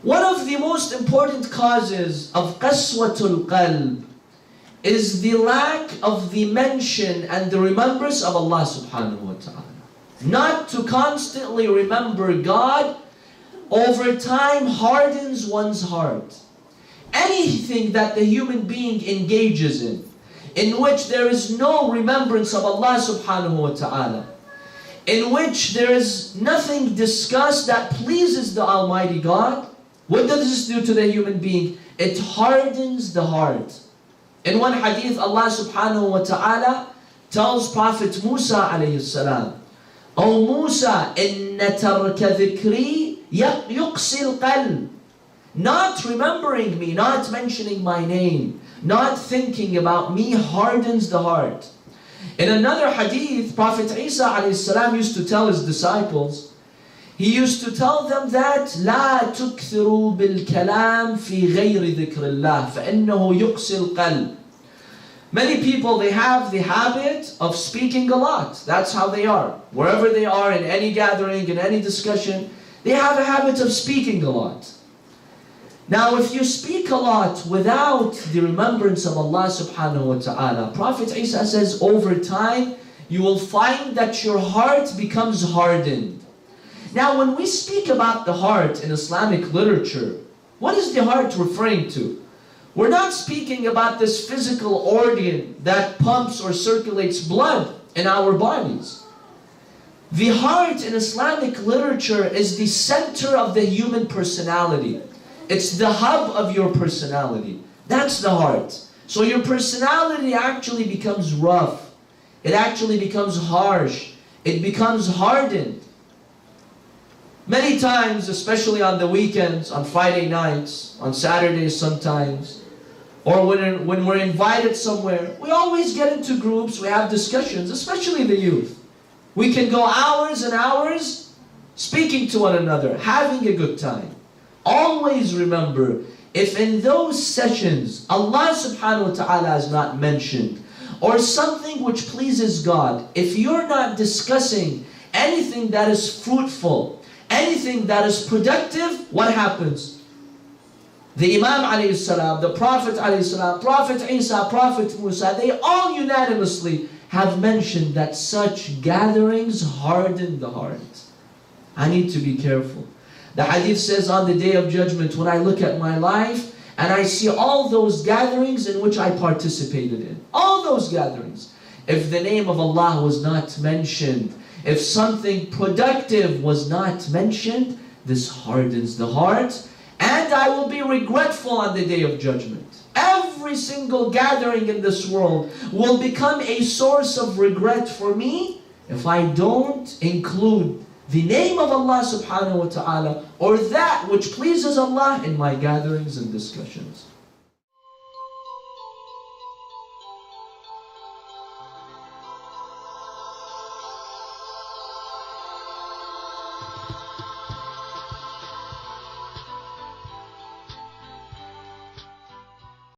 One of the most important causes of qaswatul qalb is the lack of the mention and the remembrance of Allah subhanahu wa ta'ala. Not to constantly remember God, over time hardens one's heart. Anything that the human being engages in which there is no remembrance of Allah subhanahu wa ta'ala, in which there is nothing discussed that pleases the Almighty God, what does this do to the human being? It hardens the heart. In one hadith, Allah subhanahu wa ta'ala tells Prophet Musa alayhi salam, O Musa, inna tarka dhikri yuqsil qalb. Not remembering me, not mentioning my name, not thinking about me hardens the heart. In another hadith, Prophet Isa alayhi salam used to tell his disciples, he used to tell them that لا تكثروا بالكلام في غير ذكر الله فإنه يقسي القلب. Many people, they have the habit of speaking a lot. That's how they are. Wherever they are, in any gathering, in any discussion, they have a habit of speaking a lot. Now, if you speak a lot without the remembrance of Allah subhanahu wa ta'ala, Prophet Isa says, over time, you will find that your heart becomes hardened. Now, when we speak about the heart in Islamic literature, what is the heart referring to? We're not speaking about this physical organ that pumps or circulates blood in our bodies. The heart in Islamic literature is the center of the human personality. It's the hub of your personality. That's the heart. So your personality actually becomes rough. It actually becomes harsh. It becomes hardened. Many times, especially on the weekends, on Friday nights, on Saturdays sometimes, or when we're invited somewhere, we always get into groups, we have discussions, especially the youth. We can go hours and hours speaking to one another, having a good time. Always remember, if in those sessions Allah subhanahu wa ta'ala is not mentioned, or something which pleases God, if you're not discussing anything that is fruitful, anything that is productive, what happens? The Imam alayhi salam, the Prophet alayhi salam, Prophet Isa, Prophet Musa, they all unanimously have mentioned that such gatherings harden the heart. I need to be careful. The hadith says on the Day of Judgment, when I look at my life and I see all those gatherings in which I participated in, all those gatherings, if the name of Allah was not mentioned, if something productive was not mentioned, this hardens the heart, and I will be regretful on the Day of Judgment. Every single gathering in this world will become a source of regret for me if I don't include the name of Allah subhanahu wa ta'ala or that which pleases Allah in my gatherings and discussions.